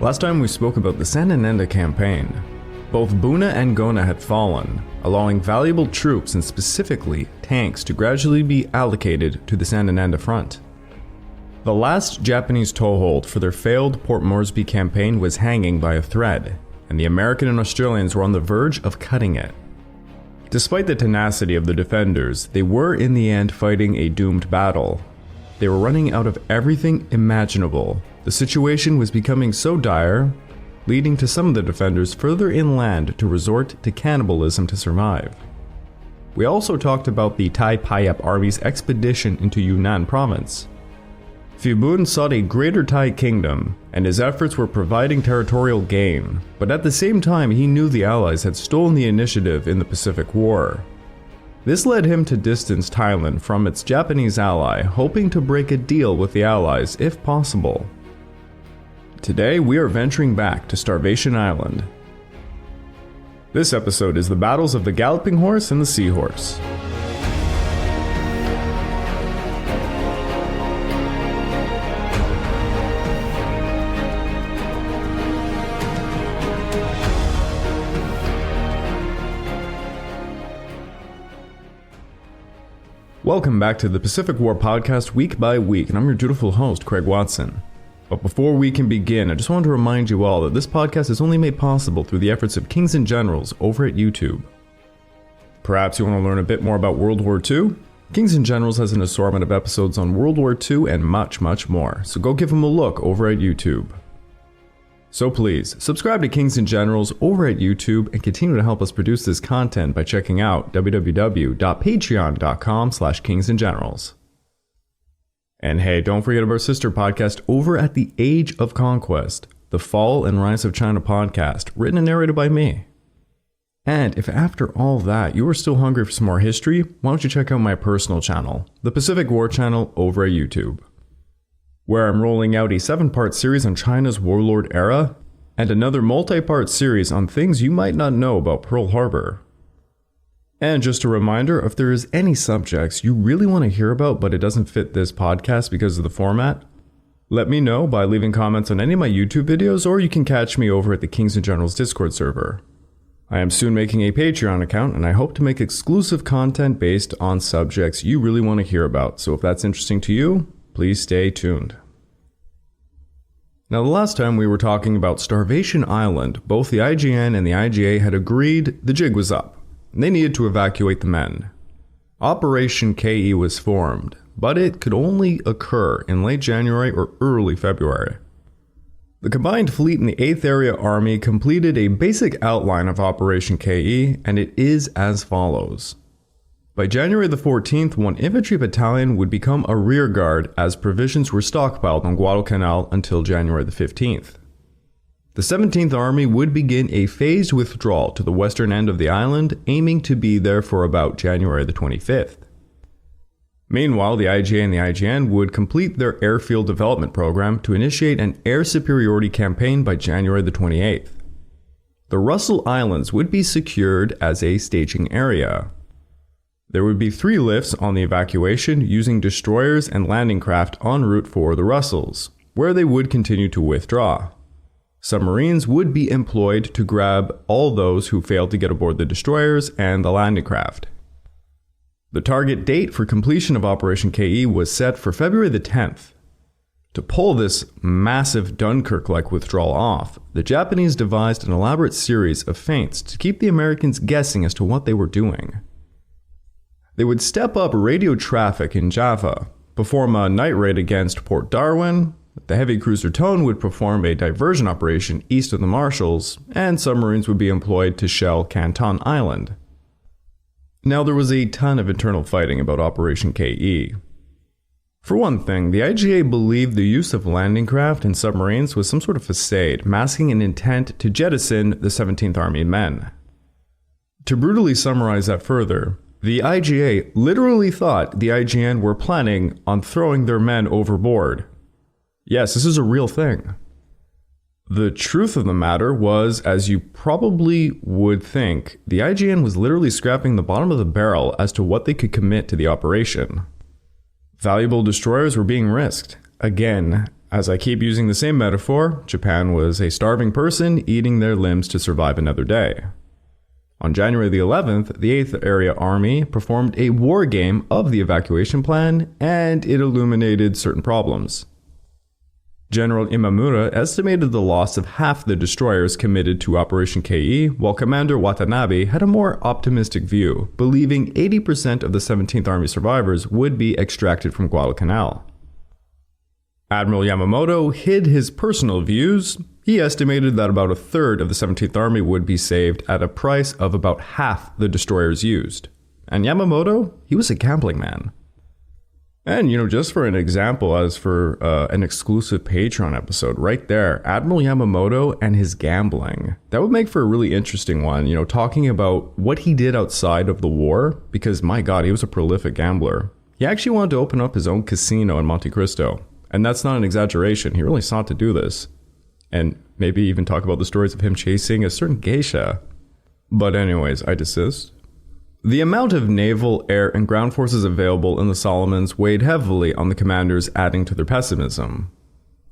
Last time we spoke about the Sanananda campaign. Both Buna and Gona had fallen, allowing valuable troops and specifically tanks to gradually be allocated to the Sanananda front. The last Japanese toehold for their failed Port Moresby campaign was hanging by a thread, and the American and Australians were on the verge of cutting it. Despite the tenacity of the defenders, they were in the end fighting a doomed battle. They were running out of everything imaginable. The situation was becoming so dire, leading to some of the defenders further inland to resort to cannibalism to survive. We also talked about the Thai Payap Army's expedition into Yunnan province. Phiu Bun sought a greater Thai kingdom, and his efforts were providing territorial gain, but at the same time he knew the Allies had stolen the initiative in the Pacific War. This led him to distance Thailand from its Japanese ally, hoping to break a deal with the Allies if possible. Today we are venturing back to Starvation Island. This episode is the battles of the Galloping Horse and the Seahorse. Welcome back to the Pacific War podcast week by week, and I'm your dutiful host, Craig Watson. But before we can begin, I just want to remind you all that this podcast is only made possible through the efforts of Kings and Generals over at YouTube. Perhaps you want to learn a bit more about World War II? Kings and Generals has an assortment of episodes on World War II and much, much more, so go give them a look over at YouTube. So please, subscribe to Kings and Generals over at YouTube and continue to help us produce this content by checking out www.patreon.com/kingsandgenerals. And hey, don't forget about our sister podcast over at the Age of Conquest, the Fall and Rise of China podcast, written and narrated by me. And if after all that you are still hungry for some more history, why don't you check out my personal channel, the Pacific War channel over at YouTube, where I'm rolling out a 7-part series on China's warlord era, and another multi-part series on things you might not know about Pearl Harbor. And just a reminder, if there is any subjects you really want to hear about but it doesn't fit this podcast because of the format, let me know by leaving comments on any of my YouTube videos, or you can catch me over at the Kings and Generals Discord server. I am soon making a Patreon account, and I hope to make exclusive content based on subjects you really want to hear about, so if that's interesting to you, please stay tuned. Now, the last time we were talking about Starvation Island, both the IJN and the IJA had agreed the jig was up, and they needed to evacuate the men. Operation KE was formed, but it could only occur in late January or early February. The combined fleet and the 8th Area Army completed a basic outline of Operation KE, and it is as follows. By January the 14th, one infantry battalion would become a rear guard as provisions were stockpiled on Guadalcanal until January the 15th. The 17th Army would begin a phased withdrawal to the western end of the island, aiming to be there for about January the 25th. Meanwhile, the IJA and the IJN would complete their airfield development program to initiate an air superiority campaign by January the 28th. The Russell Islands would be secured as a staging area. There would be 3 lifts on the evacuation using destroyers and landing craft en route for the Russells, where they would continue to withdraw. Submarines would be employed to grab all those who failed to get aboard the destroyers and the landing craft. The target date for completion of Operation KE was set for February the 10th. To pull this massive Dunkirk-like withdrawal off, the Japanese devised an elaborate series of feints to keep the Americans guessing as to what they were doing. They would step up radio traffic in Java, perform a night raid against Port Darwin, the heavy cruiser Tone would perform a diversion operation east of the Marshalls, and submarines would be employed to shell Canton Island. Now, there was a ton of internal fighting about Operation KE. For one thing, the IJA believed the use of landing craft and submarines was some sort of facade, masking an intent to jettison the 17th Army men. To brutally summarize that further, the IJA literally thought the IJN were planning on throwing their men overboard. Yes, this is a real thing. The truth of the matter was, as you probably would think, the IJN was literally scrapping the bottom of the barrel as to what they could commit to the operation. Valuable destroyers were being risked. Again, As I keep using the same metaphor, Japan was a starving person eating their limbs to survive another day. On January the 11th, the 8th Area Army performed a war game of the evacuation plan, and it illuminated certain problems. General Imamura estimated the loss of half the destroyers committed to Operation KE, while Commander Watanabe had a more optimistic view, believing 80% of the 17th Army survivors would be extracted from Guadalcanal. Admiral Yamamoto hid his personal views. He estimated that about a third of the 17th Army would be saved at a price of about half the destroyers used. And Yamamoto, he was a gambling man. And, just for an example, as for an exclusive Patreon episode, right there, Admiral Yamamoto and his gambling. That would make for a really interesting one, talking about what he did outside of the war, because my God, he was a prolific gambler. He actually wanted to open up his own casino in Monte Cristo. And that's not an exaggeration, he really sought to do this. And maybe even talk about the stories of him chasing a certain geisha. But anyways, I desist. The amount of naval, air, and ground forces available in the Solomons weighed heavily on the commanders, adding to their pessimism.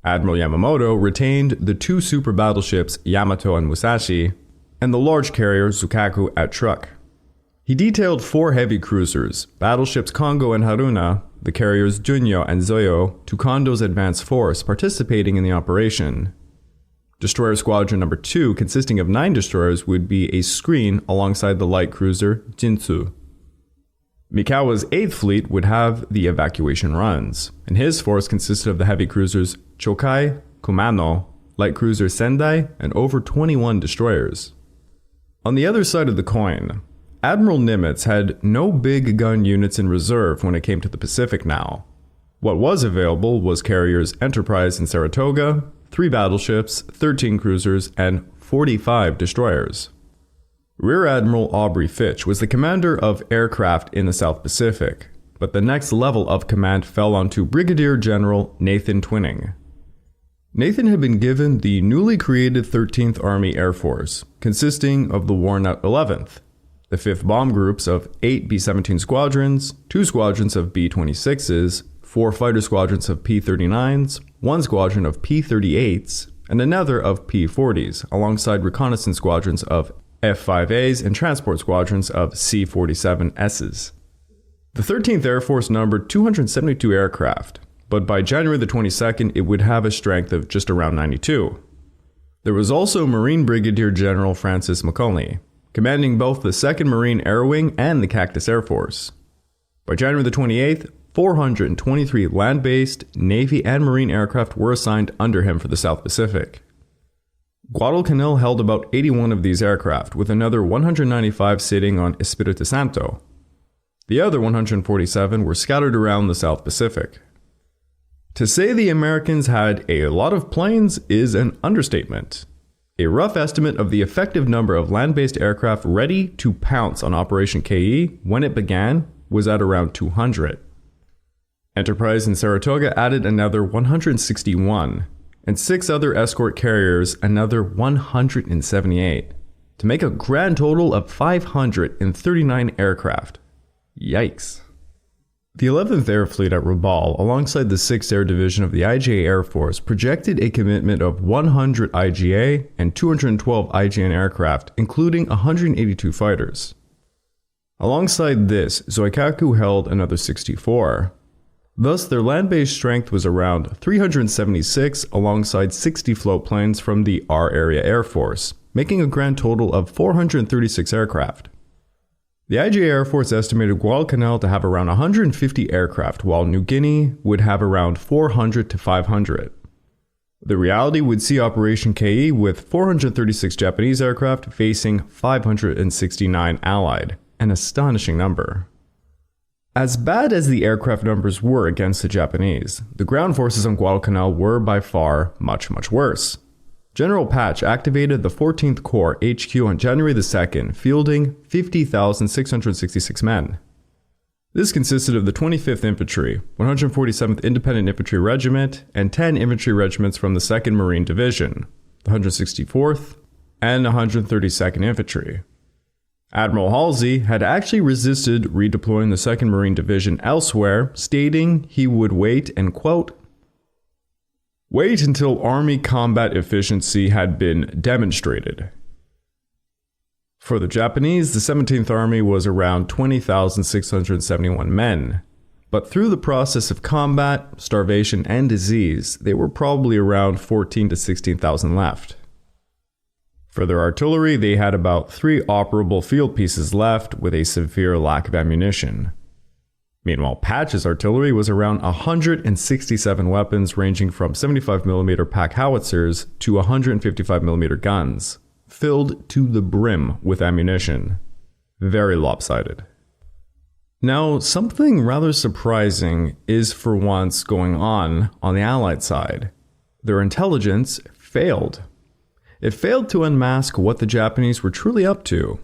Admiral Yamamoto retained the two super battleships Yamato and Musashi, and the large carrier Zukaku at Truk. He detailed 4 heavy cruisers, battleships Kongo and Haruna, the carriers Junyo and Zoyo, to Kondo's advance force participating in the operation. Destroyer Squadron No. 2, consisting of 9 destroyers, would be a screen alongside the light cruiser Jinsu. Mikawa's 8th Fleet would have the evacuation runs, and his force consisted of the heavy cruisers Chokai, Kumano, light cruiser Sendai, and over 21 destroyers. On the other side of the coin, Admiral Nimitz had no big gun units in reserve when it came to the Pacific now. What was available was carriers Enterprise and Saratoga, 3 battleships, 13 cruisers, and 45 destroyers. Rear Admiral Aubrey Fitch was the commander of aircraft in the South Pacific, but the next level of command fell onto Brigadier General Nathan Twining. Nathan had been given the newly created 13th Army Air Force, consisting of the worn-out 11th, the 5th bomb groups of 8 B-17 squadrons, 2 squadrons of B-26s, 4 fighter squadrons of P-39s, 1 squadron of P-38s, and another of P-40s, alongside reconnaissance squadrons of F-5As and transport squadrons of C-47Ss. The 13th Air Force numbered 272 aircraft, but by January the 22nd, it would have a strength of just around 92. There was also Marine Brigadier General Francis McCulney, commanding both the 2nd Marine Air Wing and the Cactus Air Force. By January the 28th, 423 land-based, Navy and Marine aircraft were assigned under him for the South Pacific. Guadalcanal held about 81 of these aircraft, with another 195 sitting on Espiritu Santo. The other 147 were scattered around the South Pacific. To say the Americans had a lot of planes is an understatement. A rough estimate of the effective number of land-based aircraft ready to pounce on Operation KE when it began was at around 200. Enterprise and Saratoga added another 161, and 6 other escort carriers another 178, to make a grand total of 539 aircraft. Yikes. The 11th Air Fleet at Rabaul, alongside the 6th Air Division of the IGA Air Force, projected a commitment of 100 IGA and 212 IGN aircraft, including 182 fighters. Alongside this, Zoikaku held another 64. Thus, their land-based strength was around 376 alongside 60 float planes from the R-Area Air Force, making a grand total of 436 aircraft. The IGA Air Force estimated Guadalcanal to have around 150 aircraft, while New Guinea would have around 400 to 500. The reality would see Operation KE with 436 Japanese aircraft facing 569 Allied, an astonishing number. As bad as the aircraft numbers were against the Japanese, the ground forces on Guadalcanal were by far much worse. General Patch activated the 14th Corps HQ on January the 2nd, fielding 50,666 men. This consisted of the 25th Infantry, 147th Independent Infantry Regiment, and 10 infantry regiments from the 2nd Marine Division, the 164th, and 132nd Infantry. Admiral Halsey had actually resisted redeploying the 2nd Marine Division elsewhere, stating he would wait and, quote, Wait until Army combat efficiency had been demonstrated. For the Japanese, the 17th Army was around 20,671 men. But through the process of combat, starvation, and disease, they were probably around 14,000 to 16,000 left. For their artillery, they had about 3 operable field pieces left with a severe lack of ammunition. Meanwhile, Patch's artillery was around 167 weapons ranging from 75mm pack howitzers to 155mm guns, filled to the brim with ammunition. Very lopsided. Now, something rather surprising is for once going on the Allied side. Their intelligence failed. It failed to unmask what the Japanese were truly up to.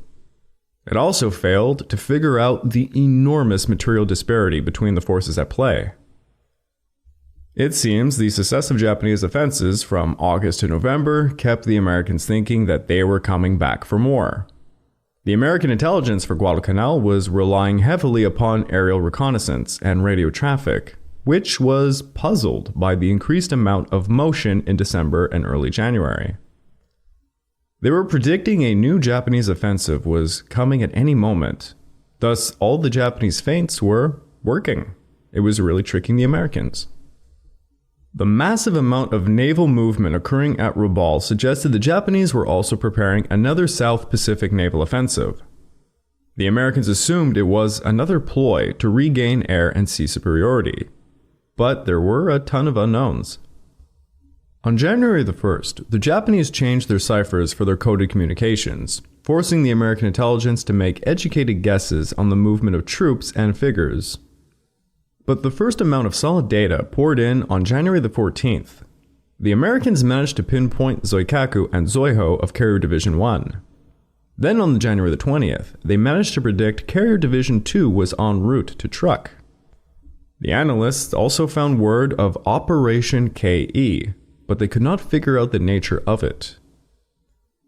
It also failed to figure out the enormous material disparity between the forces at play. It seems the successive Japanese offenses from August to November kept the Americans thinking that they were coming back for more. The American intelligence for Guadalcanal was relying heavily upon aerial reconnaissance and radio traffic, which was puzzled by the increased amount of motion in December and early January. They were predicting a new Japanese offensive was coming at any moment. Thus, all the Japanese feints were working. It was really tricking the Americans. The massive amount of naval movement occurring at Rabaul suggested the Japanese were also preparing another South Pacific naval offensive. The Americans assumed it was another ploy to regain air and sea superiority. But there were a ton of unknowns. On January the 1st, the Japanese changed their ciphers for their coded communications, forcing the American intelligence to make educated guesses on the movement of troops and figures. But the first amount of solid data poured in on January the 14th. The Americans managed to pinpoint Zoikaku and Zoiho of Carrier Division 1. Then on January the 20th, they managed to predict Carrier Division 2 was en route to Truk. The analysts also found word of Operation KE, but they could not figure out the nature of it.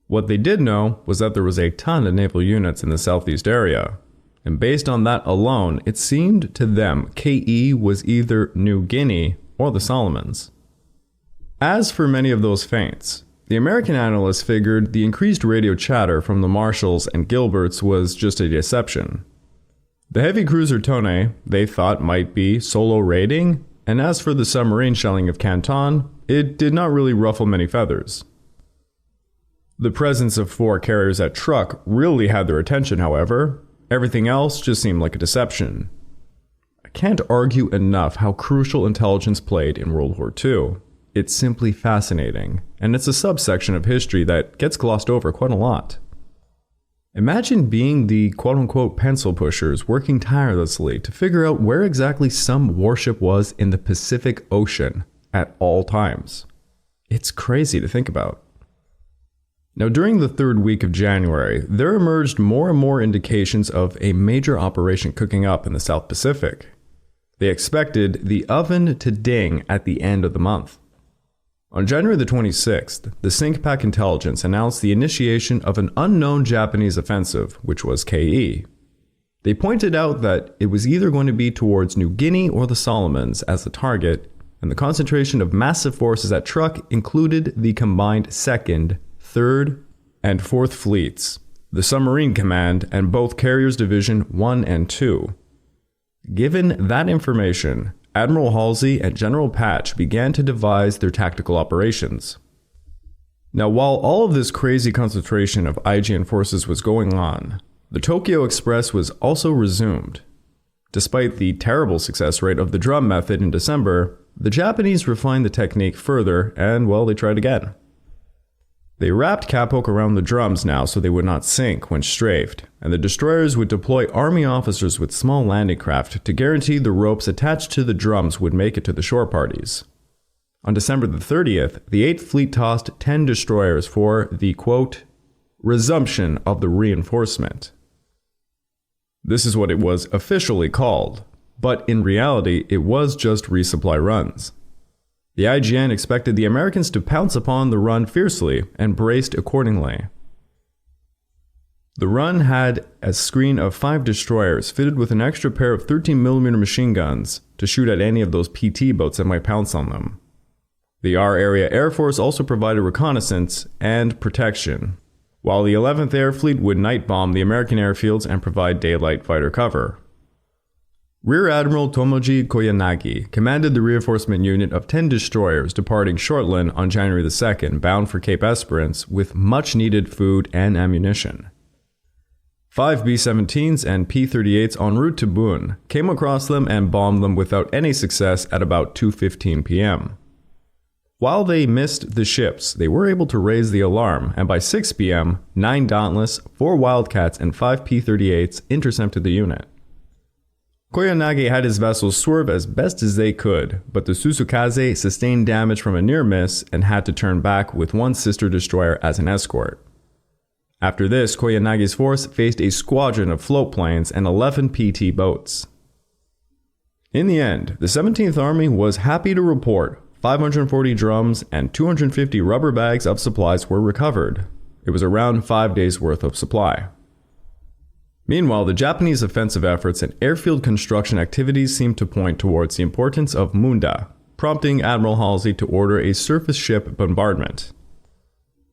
What they did know was that there was a ton of naval units in the southeast area. And based on that alone, it seemed to them KE was either New Guinea or the Solomons. As for many of those feints, the American analysts figured the increased radio chatter from the Marshalls and Gilberts was just a deception. The heavy cruiser Tone they thought might be solo raiding, and as for the submarine shelling of Canton, it did not really ruffle many feathers. The presence of 4 carriers at Truk really had their attention, however. Everything else just seemed like a deception. I can't argue enough how crucial intelligence played in World War II. It's simply fascinating, and it's a subsection of history that gets glossed over quite a lot. Imagine being the quote-unquote pencil pushers working tirelessly to figure out where exactly some warship was in the Pacific Ocean at all times. It's crazy to think about. Now, during the 3rd week of January, there emerged more and more indications of a major operation cooking up in the South Pacific. They expected the oven to ding at the end of the month. On January the 26th, the SINCPAC intelligence announced the initiation of an unknown Japanese offensive, which was KE. They pointed out that it was either going to be towards New Guinea or the Solomons as the target, and the concentration of massive forces at Truk included the combined 2nd, 3rd, and 4th Fleets, the Submarine Command, and both Carriers Division 1 and 2. Given that information, Admiral Halsey and General Patch began to devise their tactical operations. Now, while all of this crazy concentration of IJN forces was going on, the Tokyo Express was also resumed. Despite the terrible success rate of the drum method in December, the Japanese refined the technique further and, well, they tried again. They wrapped Kapok around the drums now so they would not sink when strafed, and the destroyers would deploy army officers with small landing craft to guarantee the ropes attached to the drums would make it to the shore parties. On December the 30th, the 8th Fleet tossed 10 destroyers for the, quote, resumption of the reinforcement. This is what it was officially called, but in reality it was just resupply runs. The IJN expected the Americans to pounce upon the run fiercely and braced accordingly. The run had a screen of 5 destroyers fitted with an extra pair of 13mm machine guns to shoot at any of those PT boats that might pounce on them. The R Area Air Force also provided reconnaissance and protection, while the 11th Air Fleet would night bomb the American airfields and provide daylight fighter cover. Rear Admiral Tomoji Koyanagi commanded the reinforcement unit of 10 destroyers departing Shortland on January 2nd, bound for Cape Esperance with much-needed food and ammunition. 5 B-17s and P-38s en route to Boone came across them and bombed them without any success at about 2:15 p.m. While they missed the ships, they were able to raise the alarm, and by 6 p.m., 9 Dauntless, 4 Wildcats, and 5 P-38s intercepted the unit. Koyanagi had his vessels swerve as best as they could, but the Susukaze sustained damage from a near miss and had to turn back with one sister destroyer as an escort. After this, Koyanagi's force faced a squadron of float planes and 11 PT boats. In the end, the 17th Army was happy to report 540 drums and 250 rubber bags of supplies were recovered. It was around 5 days' worth of supply. Meanwhile, the Japanese offensive efforts and airfield construction activities seemed to point towards the importance of Munda, prompting Admiral Halsey to order a surface ship bombardment.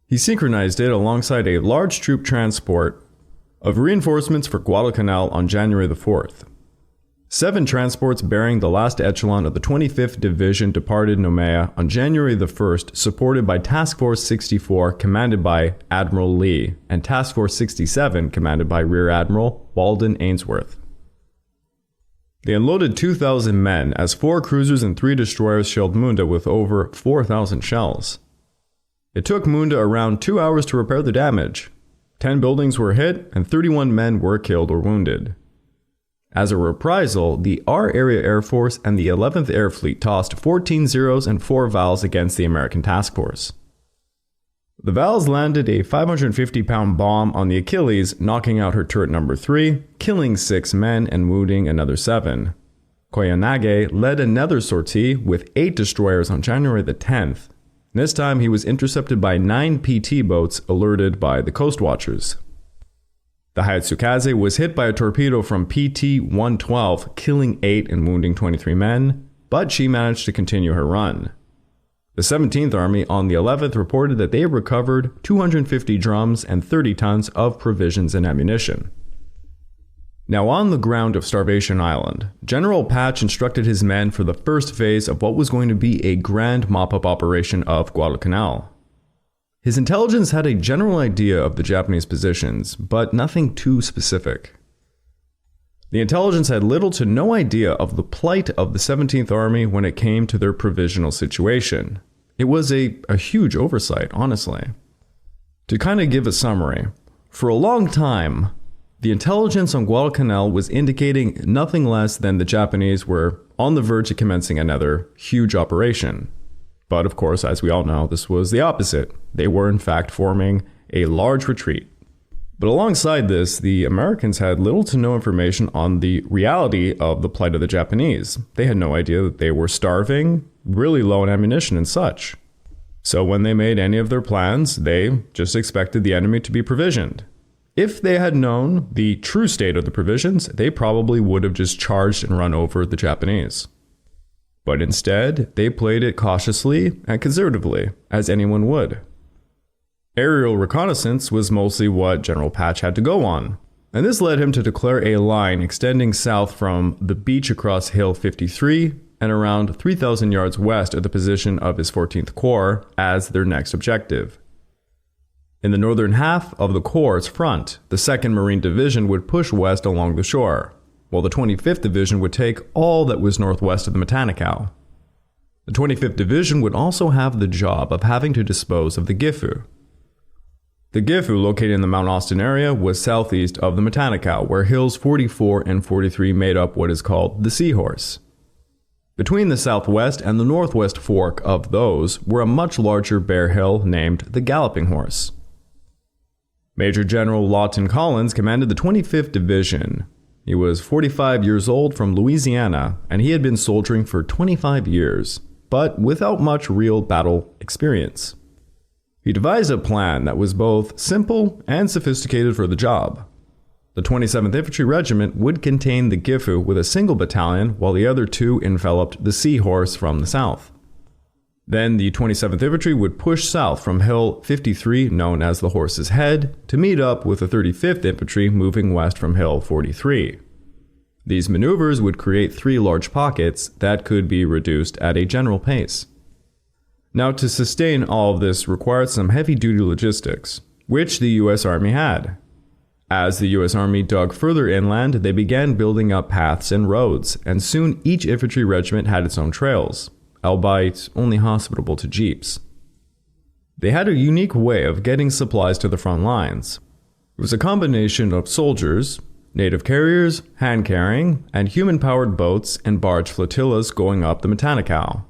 He synchronized it alongside a large troop transport of reinforcements for Guadalcanal on January the 4th. 7 transports bearing the last echelon of the 25th Division departed Noumea on January the 1st, supported by Task Force 64 commanded by Admiral Lee and Task Force 67 commanded by Rear Admiral Walden Ainsworth. They unloaded 2,000 men as 4 cruisers and 3 destroyers shelled Munda with over 4,000 shells. It took Munda around 2 hours to repair the damage. 10 buildings were hit and 31 men were killed or wounded. As a reprisal, the R Area Air Force and the 11th Air Fleet tossed 14 Zeros and 4 Vals against the American task force. The Vals landed a 550-pound bomb on the Achilles, knocking out her turret number 3, killing 6 men and wounding another 7. Koyanagi led another sortie with 8 destroyers on January the 10th. This time he was intercepted by 9 PT boats alerted by the Coast Watchers. The Hayatsukaze was hit by a torpedo from PT-112, killing 8 and wounding 23 men, but she managed to continue her run. The 17th Army on the 11th reported that they recovered 250 drums and 30 tons of provisions and ammunition. Now on the ground of Starvation Island, General Patch instructed his men for the first phase of what was going to be a grand mop-up operation of Guadalcanal. His intelligence had a general idea of the Japanese positions, but nothing too specific. The intelligence had little to no idea of the plight of the 17th Army when it came to their provisional situation. It was a huge oversight, honestly. To kind of give a summary, for a long time, the intelligence on Guadalcanal was indicating nothing less than the Japanese were on the verge of commencing another huge operation. But of course, as we all know, this was the opposite. They were in fact forming a large retreat. But alongside this, the Americans had little to no information on the reality of the plight of the Japanese. They had no idea that they were starving, really low on ammunition and such. So when they made any of their plans, they just expected the enemy to be provisioned. If they had known the true state of the provisions, they probably would have just charged and run over the Japanese. But instead, they played it cautiously and conservatively, as anyone would. Aerial reconnaissance was mostly what General Patch had to go on, and this led him to declare a line extending south from the beach across Hill 53 and around 3,000 yards west of the position of his 14th Corps as their next objective. In the northern half of the Corps' front, the 2nd Marine Division would push west along the shore, while the 25th Division would take all that was northwest of the Matanikau. The 25th Division would also have the job of having to dispose of the Gifu. The Gifu, located in the Mount Austin area, was southeast of the Matanikau, where hills 44 and 43 made up what is called the Seahorse. Between the southwest and the northwest fork of those were a much larger bare hill named the Galloping Horse. Major General Lawton Collins commanded the 25th Division. He was 45 years old from Louisiana, and he had been soldiering for 25 years, but without much real battle experience. He devised a plan that was both simple and sophisticated for the job. The 27th Infantry Regiment would contain the Gifu with a single battalion, while the other 2 enveloped the Seahorse from the south. Then the 27th Infantry would push south from Hill 53, known as the Horse's Head, to meet up with the 35th Infantry moving west from Hill 43. These maneuvers would create 3 large pockets that could be reduced at a general pace. Now, to sustain all of this required some heavy-duty logistics, which the U.S. Army had. As the U.S. Army dug further inland, they began building up paths and roads, and soon each infantry regiment had its own trails, albeit only hospitable to jeeps. They had a unique way of getting supplies to the front lines. It was a combination of soldiers, native carriers, hand-carrying, and human-powered boats and barge flotillas going up the Guadalcanal.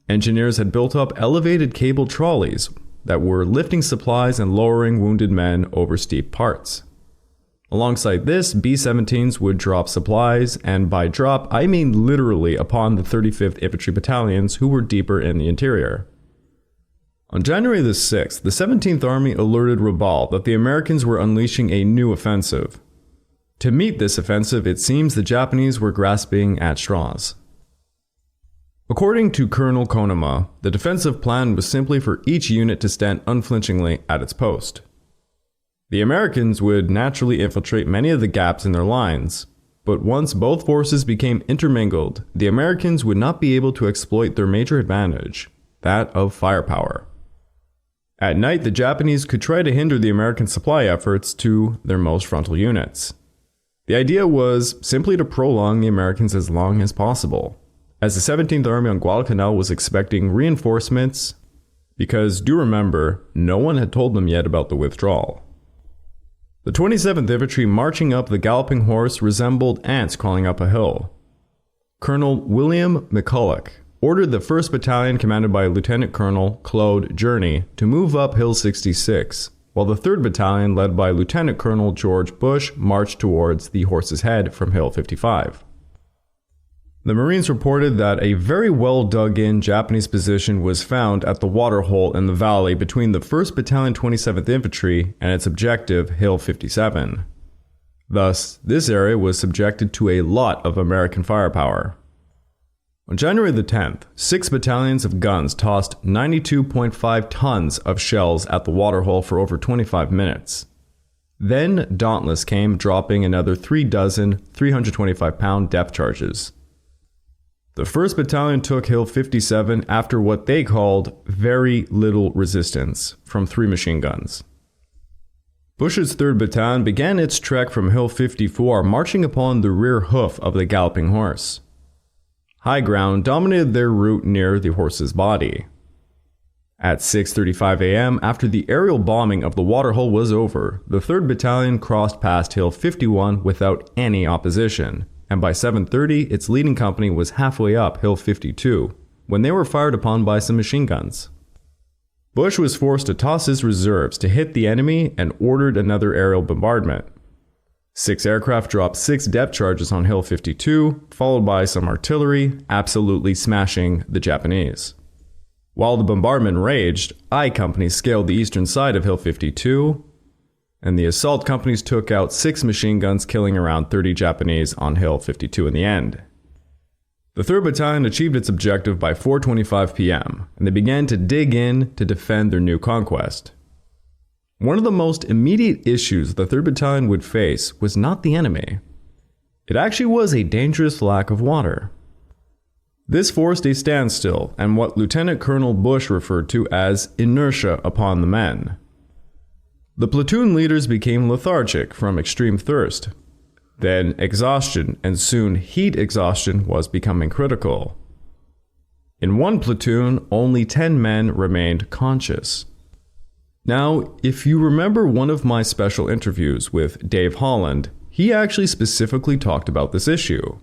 Engineers had built up elevated cable trolleys that were lifting supplies and lowering wounded men over steep parts. Alongside this, B-17s would drop supplies, and by drop, I mean literally upon the 35th Infantry Battalions who were deeper in the interior. On January the 6th, the 17th Army alerted Rabaul that the Americans were unleashing a new offensive. To meet this offensive, it seems the Japanese were grasping at straws. According to Colonel Konema, the defensive plan was simply for each unit to stand unflinchingly at its post. The Americans would naturally infiltrate many of the gaps in their lines, but once both forces became intermingled, the Americans would not be able to exploit their major advantage, that of firepower. At night, the Japanese could try to hinder the American supply efforts to their most frontal units. The idea was simply to prolong the Americans as long as possible, as the 17th Army on Guadalcanal was expecting reinforcements, because do remember, no one had told them yet about the withdrawal. The 27th Infantry marching up the Galloping Horse resembled ants crawling up a hill. Colonel William McCulloch ordered the 1st Battalion commanded by Lieutenant Colonel Claude Journey to move up Hill 66, while the 3rd Battalion led by Lieutenant Colonel George Bush marched towards the Horse's Head from Hill 55. The Marines reported that a very well dug-in Japanese position was found at the waterhole in the valley between the 1st Battalion 27th Infantry and its objective, Hill 57. Thus, this area was subjected to a lot of American firepower. On January the 10th, 6 battalions of guns tossed 92.5 tons of shells at the waterhole for over 25 minutes. Then Dauntless came, dropping another 3 dozen 325-pound depth charges. The 1st Battalion took Hill 57 after what they called very little resistance from 3 machine guns. Bush's 3rd Battalion began its trek from Hill 54, marching upon the rear hoof of the Galloping Horse. High ground dominated their route near the horse's body. At 6:35 a.m., after the aerial bombing of the waterhole was over, the 3rd Battalion crossed past Hill 51 without any opposition, and by 7:30 its leading company was halfway up Hill 52, when they were fired upon by some machine guns. Bush was forced to toss his reserves to hit the enemy and ordered another aerial bombardment. 6 aircraft dropped 6 depth charges on Hill 52, followed by some artillery, absolutely smashing the Japanese. While the bombardment raged, I companies scaled the eastern side of Hill 52, and the assault companies took out 6 machine guns, killing around 30 Japanese on Hill 52 in the end. The 3rd Battalion achieved its objective by 4:25 p.m., and they began to dig in to defend their new conquest. One of the most immediate issues the 3rd Battalion would face was not the enemy. It actually was a dangerous lack of water. This forced a standstill and what Lieutenant Colonel Bush referred to as inertia upon the men. The platoon leaders became lethargic from extreme thirst. Then exhaustion, and soon heat exhaustion, was becoming critical. In one platoon, only 10 men remained conscious. Now, if you remember one of my special interviews with Dave Holland, he actually specifically talked about this issue.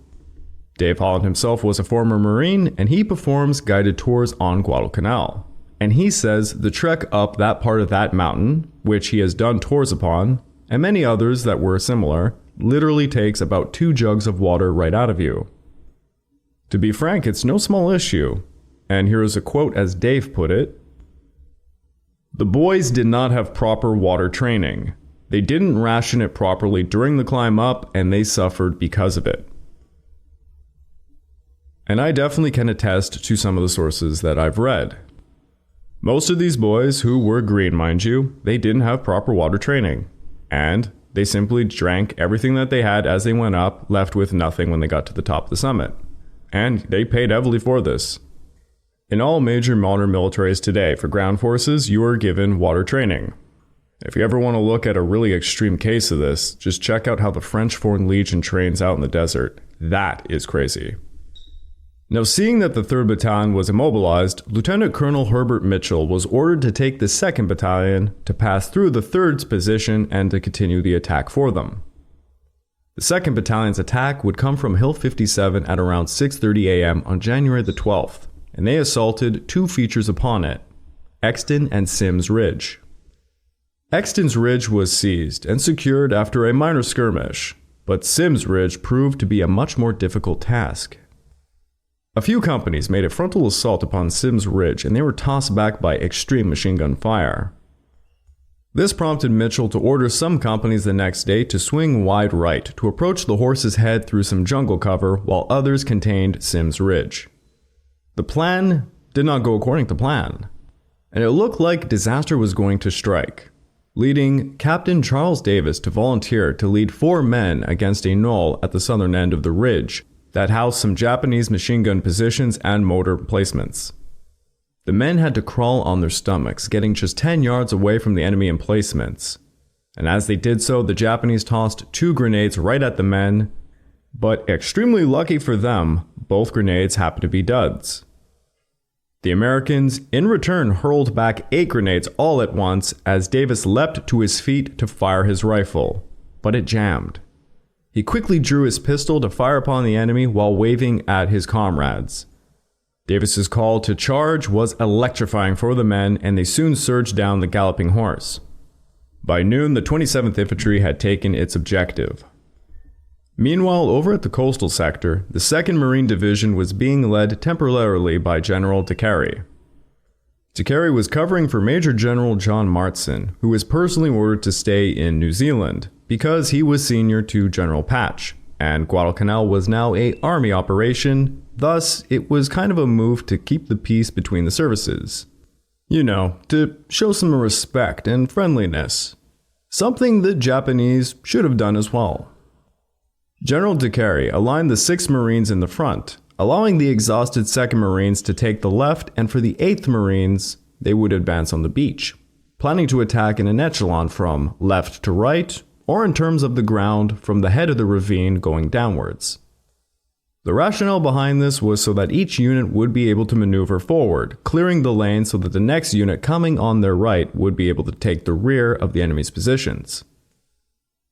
Dave Holland himself was a former Marine, and he performs guided tours on Guadalcanal. And he says the trek up that part of that mountain, which he has done tours upon, and many others that were similar, literally takes about 2 jugs of water right out of you. To be frank, it's no small issue. And here is a quote as Dave put it: "The boys did not have proper water training. They didn't ration it properly during the climb up, and they suffered because of it." And I definitely can attest to some of the sources that I've read. Most of these boys, who were green mind you, they didn't have proper water training. And they simply drank everything that they had as they went up, left with nothing when they got to the top of the summit. And they paid heavily for this. In all major modern militaries today, for ground forces, you are given water training. If you ever want to look at a really extreme case of this, just check out how the French Foreign Legion trains out in the desert. That is crazy. Now, seeing that the 3rd Battalion was immobilized, Lieutenant Colonel Herbert Mitchell was ordered to take the 2nd Battalion to pass through the 3rd's position and to continue the attack for them. The 2nd Battalion's attack would come from Hill 57 at around 6:30 a.m. on January the 12th, and they assaulted 2 features upon it, Exton and Sims Ridge. Exton's Ridge was seized and secured after a minor skirmish, but Sims Ridge proved to be a much more difficult task. A few companies made a frontal assault upon Sims Ridge and they were tossed back by extreme machine gun fire. This prompted Mitchell to order some companies the next day to swing wide right to approach the horse's head through some jungle cover while others contained Sims Ridge. The plan did not go according to plan, and it looked like disaster was going to strike, leading Captain Charles Davis to volunteer to lead 4 men against a knoll at the southern end of the ridge that housed some Japanese machine gun positions and motor placements. The men had to crawl on their stomachs, getting just 10 yards away from the enemy emplacements. And as they did so, the Japanese tossed 2 grenades right at the men, but extremely lucky for them, both grenades happened to be duds. The Americans, in return, hurled back 8 grenades all at once as Davis leapt to his feet to fire his rifle, but it jammed. He quickly drew his pistol to fire upon the enemy while waving at his comrades. Davis's call to charge was electrifying for the men, and they soon surged down the galloping horse. By noon, the 27th Infantry had taken its objective. Meanwhile, over at the coastal sector, the 2nd Marine Division was being led temporarily by General DeCary. DeCary was covering for Major General John Martson, who was personally ordered to stay in New Zealand, because he was senior to General Patch, and Guadalcanal was now an army operation, thus it was kind of a move to keep the peace between the services. You know, to show some respect and friendliness. Something the Japanese should have done as well. General DeCary aligned the 6th Marines in the front, allowing the exhausted 2nd Marines to take the left, and for the 8th Marines, they would advance on the beach, planning to attack in an echelon from left to right, or in terms of the ground from the head of the ravine going downwards. The rationale behind this was so that each unit would be able to maneuver forward, clearing the lane so that the next unit coming on their right would be able to take the rear of the enemy's positions.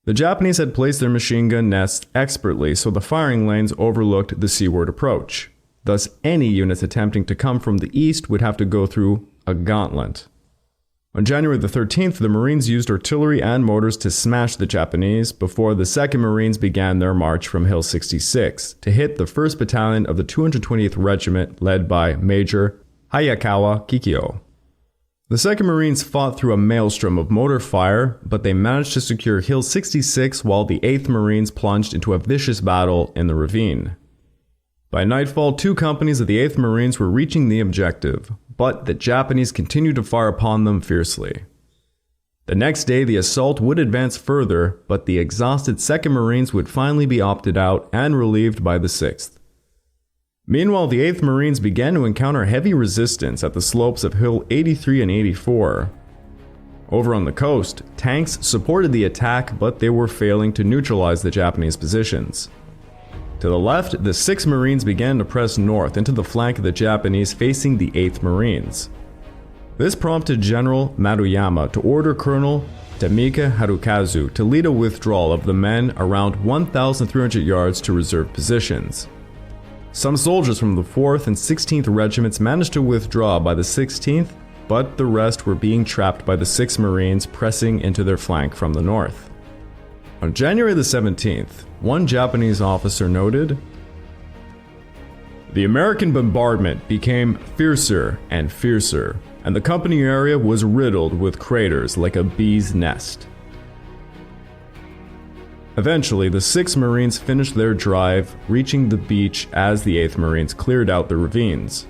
The Japanese had placed their machine gun nests expertly so the firing lanes overlooked the seaward approach. Thus, any units attempting to come from the east would have to go through a gauntlet. On January the 13th, the Marines used artillery and mortars to smash the Japanese before the 2nd Marines began their march from Hill 66 to hit the 1st Battalion of the 220th Regiment led by Major Hayakawa Kikyo. The 2nd Marines fought through a maelstrom of mortar fire, but they managed to secure Hill 66 while the 8th Marines plunged into a vicious battle in the ravine. By nightfall, 2 companies of the 8th Marines were reaching the objective, but the Japanese continued to fire upon them fiercely. The next day, the assault would advance further, but the exhausted 2nd Marines would finally be opted out and relieved by the 6th. Meanwhile, the 8th Marines began to encounter heavy resistance at the slopes of Hill 83 and 84. Over on the coast, tanks supported the attack, but they were failing to neutralize the Japanese positions. To the left, the 6th Marines began to press north into the flank of the Japanese facing the 8th Marines. This prompted General Maruyama to order Colonel Tamika Harukazu to lead a withdrawal of the men around 1,300 yards to reserve positions. Some soldiers from the 4th and 16th Regiments managed to withdraw by the 16th, but the rest were being trapped by the 6th Marines pressing into their flank from the north. On January the 17th, one Japanese officer noted, "The American bombardment became fiercer and fiercer, and the company area was riddled with craters like a bee's nest." Eventually, the 6 Marines finished their drive, reaching the beach as the 8th Marines cleared out the ravines.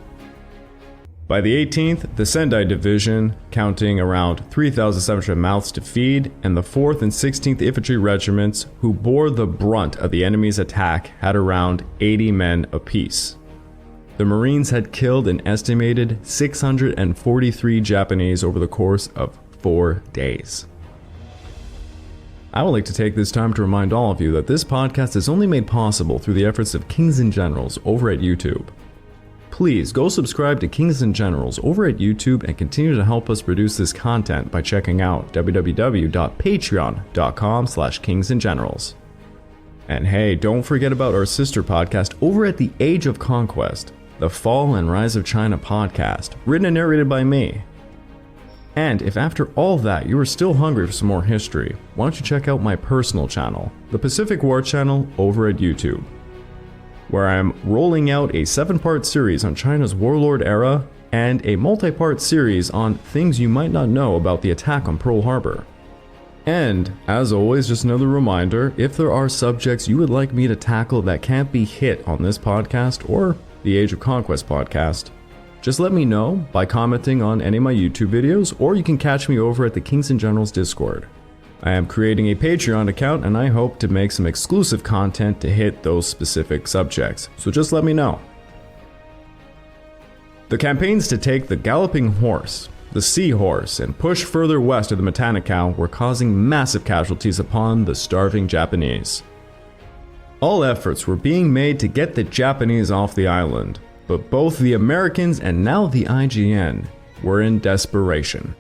By the 18th, the Sendai Division, counting around 3,700 mouths to feed, and the 4th and 16th Infantry Regiments, who bore the brunt of the enemy's attack, had around 80 men apiece. The Marines had killed an estimated 643 Japanese over the course of 4 days. I would like to take this time to remind all of you that this podcast is only made possible through the efforts of Kings and Generals over at YouTube. Please go subscribe to Kings and Generals over at YouTube and continue to help us produce this content by checking out www.patreon.com/kingsandgenerals. And hey, don't forget about our sister podcast over at the Age of Conquest, the Fall and Rise of China podcast, written and narrated by me. And if after all that you are still hungry for some more history, why don't you check out my personal channel, the Pacific War channel over at YouTube, where I'm rolling out a 7-part series on China's warlord era and a multi-part series on things you might not know about the attack on Pearl Harbor. And, as always, just another reminder, if there are subjects you would like me to tackle that can't be hit on this podcast or the Age of Conquest podcast, just let me know by commenting on any of my YouTube videos, or you can catch me over at the Kings and Generals Discord. I am creating a Patreon account and I hope to make some exclusive content to hit those specific subjects, so just let me know. The campaigns to take the Galloping Horse, the Seahorse, and push further west of the Matanikaw were causing massive casualties upon the starving Japanese. All efforts were being made to get the Japanese off the island, but both the Americans and now the IGN were in desperation.